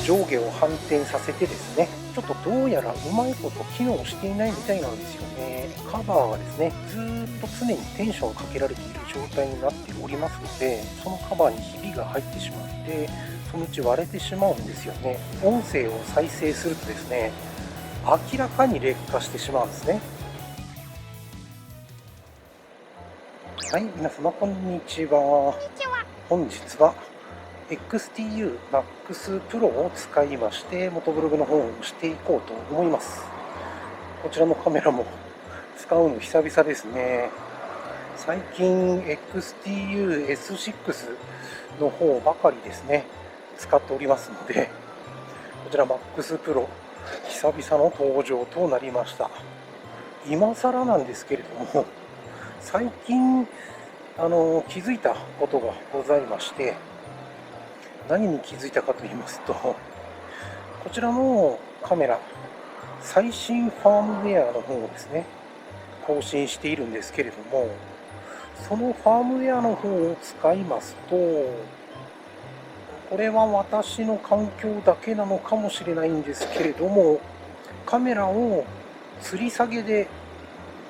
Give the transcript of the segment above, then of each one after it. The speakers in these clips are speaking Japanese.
上下を反転させてですね、ちょっとどうやらうまいこと機能していないみたいなんですよね。カバーがですね、ずーっと常にテンションをかけられている状態になっておりますので、そのカバーにひびが入ってしまって、そのうち割れてしまうんですよね。音声を再生するとですね、明らかに劣化してしまうんですね。はい、皆様こんにちは。本日は XTU Max Pro を使いましてモトブログの方をしていこうと思います。こちらのカメラも使うの久々ですね。最近 XTU S6 の方ばかりですね使っておりますので、こちら Max Pro 久々の登場となりました。今更なんですけれども、最近気づいたことがございまして、何に気づいたかと言いますと、こちらのカメラ、最新ファームウェアの方をですね、更新しているんですけれども、そのファームウェアの方を使いますと、これは私の環境だけなのかもしれないんですけれども、カメラを吊り下げで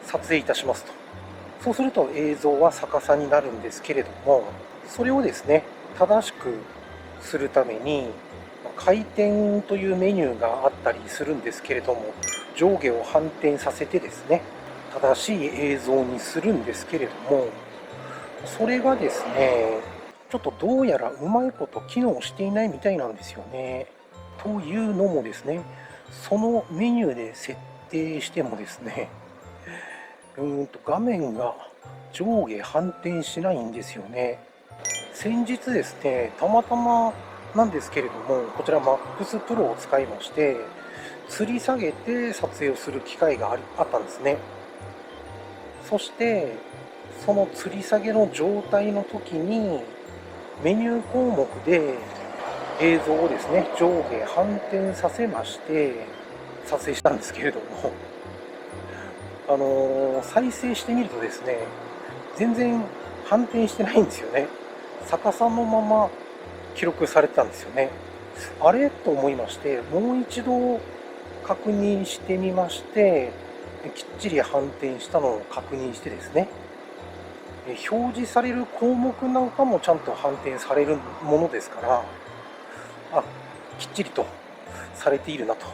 撮影いたしますと。そうすると映像は逆さになるんですけれども、それをですね、正しくするために、回転というメニューがあったりするんですけれども、上下を反転させてですね、正しい映像にするんですけれども、それがですね、ちょっとどうやらうまいこと機能していないみたいなんですよね。というのもですね、そのメニューで設定してもですね、画面が上下反転しないんですよね。先日ですね、たまたまなんですけれども、こちら MAX Pro を使いまして、吊り下げて撮影をする機会があったんですね。そして、その吊り下げの状態の時に、メニュー項目で映像をですね、上下反転させまして、撮影したんですけれども、再生してみるとですね、全然反転してないんですよね。逆さのまま記録されてたんですよね。あれと思いまして、もう一度確認してみまして、きっちり反転したのを確認してですね、表示される項目なんかもちゃんと反転されるものですから、きっちりとされているなと。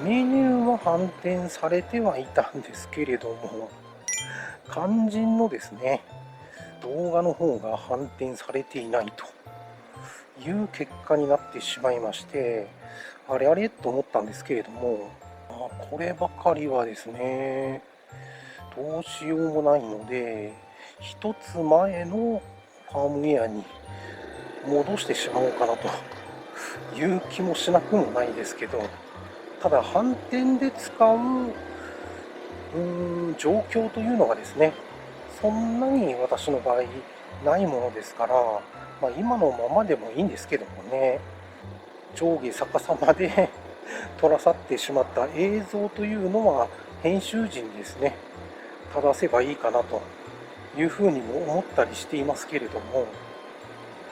メニューは反転されてはいたんですけれども、肝心のですね、動画の方が反転されていないという結果になってしまいまして、あれあれと思ったんですけれども、こればかりはですね、どうしようもないので、一つ前のファームウェアに戻してしまおうかなという気もしなくもないですけど、ただ反転で使う状況というのがですね、そんなに私の場合ないものですから、今のままでもいいんですけどもね、上下逆さまで撮らさってしまった映像というのは編集時にですね、正せばいいかなというふうにも思ったりしていますけれども、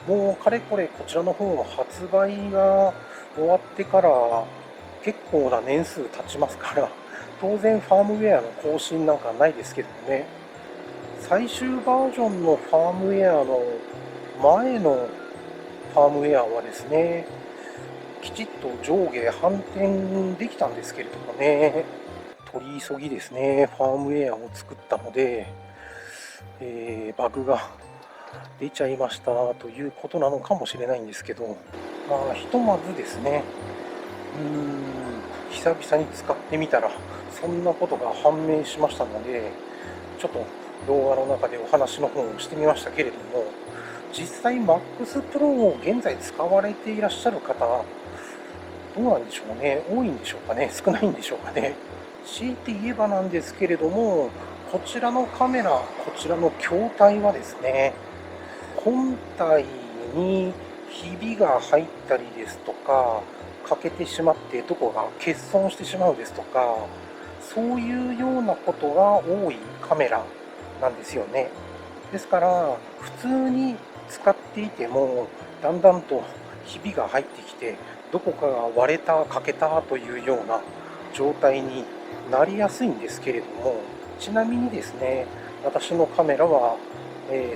もうかれこれこちらの方は発売が終わってから結構な年数経ちますから、当然ファームウェアの更新なんかないですけどもね、最終バージョンのファームウェアの前のファームウェアはですね、きちっと上下反転できたんですけれどもね、取り急ぎですね、ファームウェアを作ったので、バグが出ちゃいましたということなのかもしれないんですけど、ひとまずですね、久々に使ってみたら、そんなことが判明しましたので、ちょっと動画の中でお話の方をしてみましたけれども、実際 MAX Pro を現在使われていらっしゃる方、どうなんでしょうね、多いんでしょうかね、少ないんでしょうかね。強いて言えばなんですけれども、こちらのカメラ、こちらの筐体はですね、本体にひびが入ったりですとか、欠けてしまってどこが欠損してしまうですとか、そういうようなことが多いカメラなんですよね。ですから、普通に使っていても、だんだんとひびが入ってきて、どこかが割れた、欠けたというような状態になりやすいんですけれども、ちなみにですね、私のカメラは、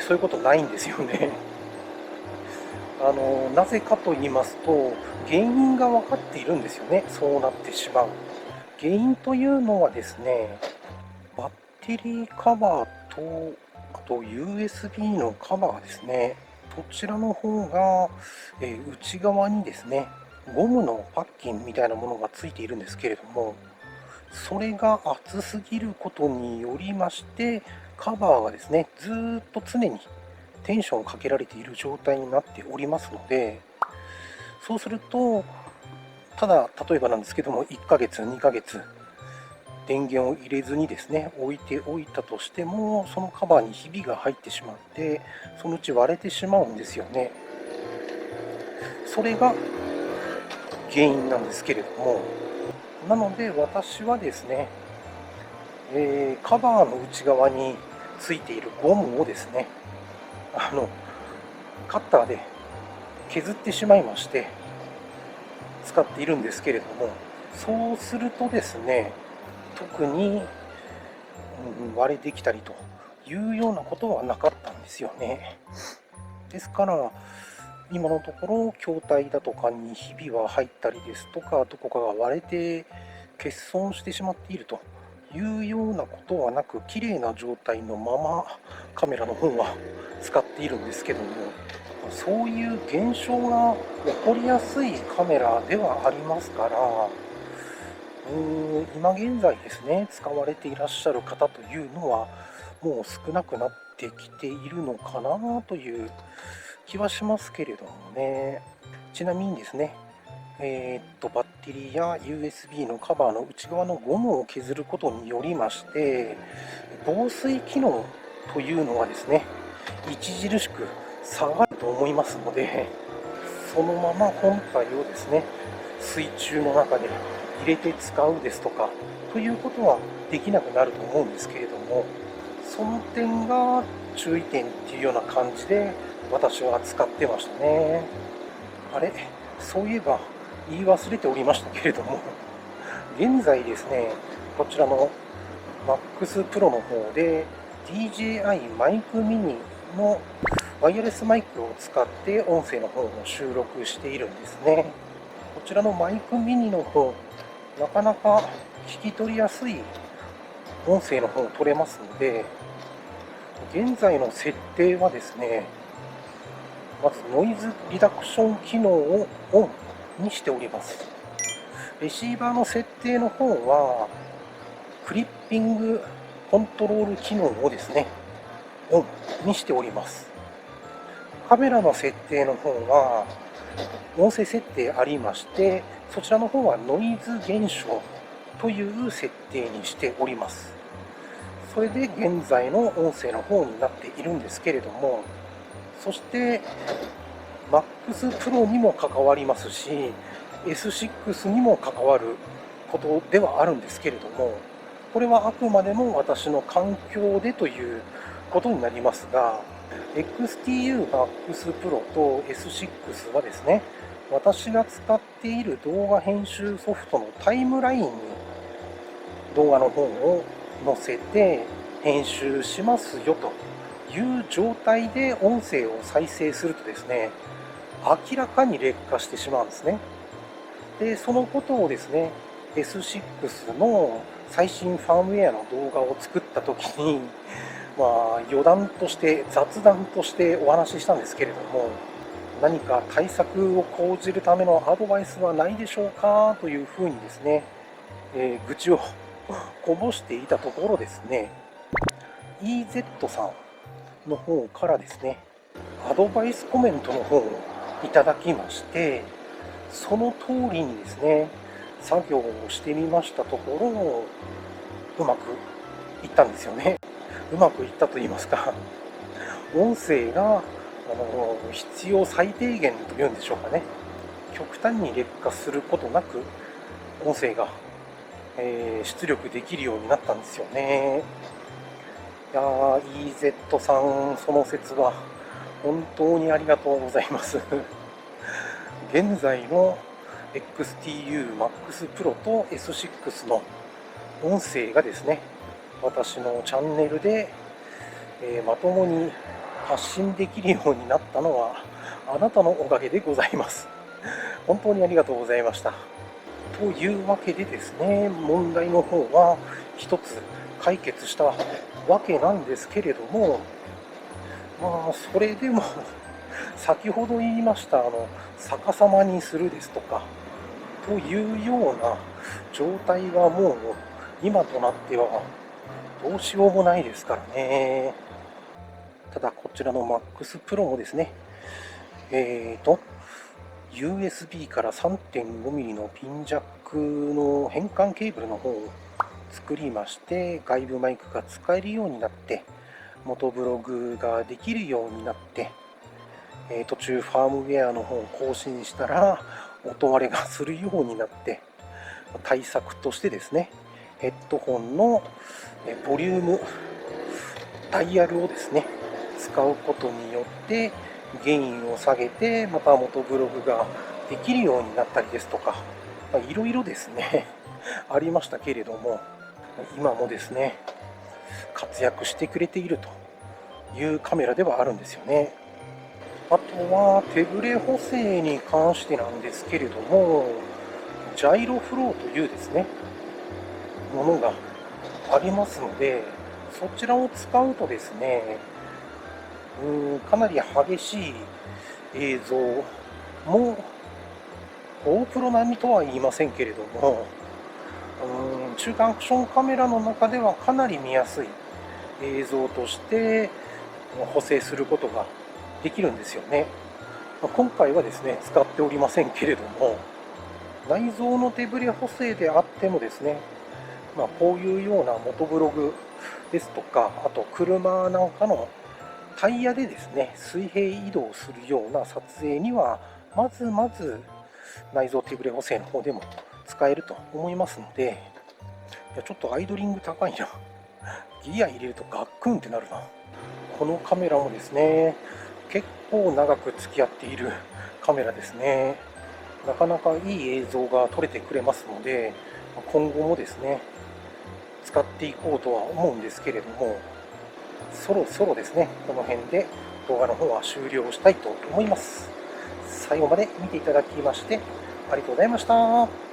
そういうことないんですよね。なぜかと言いますと、原因が分かっているんですよね、そうなってしまう。原因というのはですね、バッテリーカバーと、あと USB のカバーですね。こちらの方が、内側にですね、ゴムのパッキンみたいなものがついているんですけれども、それが厚すぎることによりまして、カバーがですね、ずーっと常にテンションをかけられている状態になっておりますので、そうすると、ただ例えばなんですけども、1ヶ月、2ヶ月、電源を入れずにですね、置いておいたとしても、そのカバーにひびが入ってしまって、そのうち割れてしまうんですよね。それが原因なんですけれども、なので私はですね、カバーの内側についているゴムをですね、あのカッターで削ってしまいまして使っているんですけれども、そうするとですね、特に割れてきたりというようなことはなかったんですよね。ですから、今のところ筐体だとかにひびは入ったりですとか、どこかが割れて欠損してしまっているというようなことはなく、綺麗な状態のままカメラの方は使っているんですけども、そういう現象が起こりやすいカメラではありますから、今現在ですね、使われていらっしゃる方というのは、もう少なくなってきているのかなという気はしますけれどもね。ちなみにですね、バッテリーや USB のカバーの内側のゴムを削ることによりまして、防水機能というのはですね、著しく下がると思いますので、そのまま本体をですね、水中の中で入れて使うですとかということはできなくなると思うんですけれども、その点が注意点っていうような感じで私は使ってましたね。あれ、そういえば言い忘れておりましたけれども、現在ですね、こちらの MAX Pro の方で DJI マイクミニのワイヤレスマイクを使って音声の方を収録しているんですね。こちらのマイクミニの方、なかなか聞き取りやすい音声の方を取れますので、現在の設定はですね、まずノイズリダクション機能をオンにしております。レシーバーの設定の方は、クリッピングコントロール機能をですね、オンにしております。カメラの設定の方は、音声設定ありまして、そちらの方はノイズ減少という設定にしております。それで現在の音声の方になっているんですけれども、そして MAX Pro にも関わりますし、S6 にも関わることではあるんですけれども、これはあくまでも私の環境でということになりますが、XTU MAX Pro と S6 はですね、私が使っている動画編集ソフトのタイムラインに動画の方を載せて編集しますよという状態で音声を再生するとですね、明らかに劣化してしまうんですね。で、そのことをですね、S6 の最新ファームウェアの動画を作った時に、余談として雑談としてお話ししたんですけれども、何か対策を講じるためのアドバイスはないでしょうかというふうにですね、愚痴をこぼしていたところですね、EZ さんの方からですね、アドバイスコメントの方をいただきまして、その通りにですね、作業をしてみましたところ、うまくいったんですよね。うまくいったと言いますか、音声が必要最低限というんでしょうかね、極端に劣化することなく、音声が、出力できるようになったんですよね。いやー、EZ さん、その説は本当にありがとうございます。現在の XTU Max Pro と S6 の音声がですね、私のチャンネルで、まともに発信できるようになったのはあなたのおかげでございます。本当にありがとうございました。というわけでですね、問題の方は一つ解決したわけなんですけれども、それでも先ほど言いました逆さまにするですとかというような状態はもう今となってはどうしようもないですからね。ただこちらの MAX Pro もですね、USB から 3.5mm のピンジャックの変換ケーブルの方を作りまして、外部マイクが使えるようになって、元ブログができるようになって、途中ファームウェアの方を更新したら音割れがするようになって、対策としてですね、ヘッドホンのボリュームダイヤルをですね使うことによってゲインを下げて、また元ブログができるようになったりですとか、いろいろですねありましたけれども、今もですね活躍してくれているというカメラではあるんですよね。あとは手ブレ補正に関してなんですけれども、ジャイロフローというですねものがありますので、そちらを使うとですね、かなり激しい映像も GoPro 並みとは言いませんけれども、中間アクションカメラの中ではかなり見やすい映像として補正することができるんですよね。今回はですね使っておりませんけれども、内蔵の手ブレ補正であってもですね、こういうような元ブログですとか、あと車なんかのタイヤでですね水平移動するような撮影にはまず内蔵手ブレ補正の方でも使えると思いますので、いやちょっとアイドリング高いな、ギア入れるとガックンってなるな。このカメラもですね結構長く付き合っているカメラですね。なかなかいい映像が撮れてくれますので、今後もですね使っていこうとは思うんですけれども、そろそろですねこの辺で動画の方は終了したいと思います。最後まで見ていただきましてありがとうございました。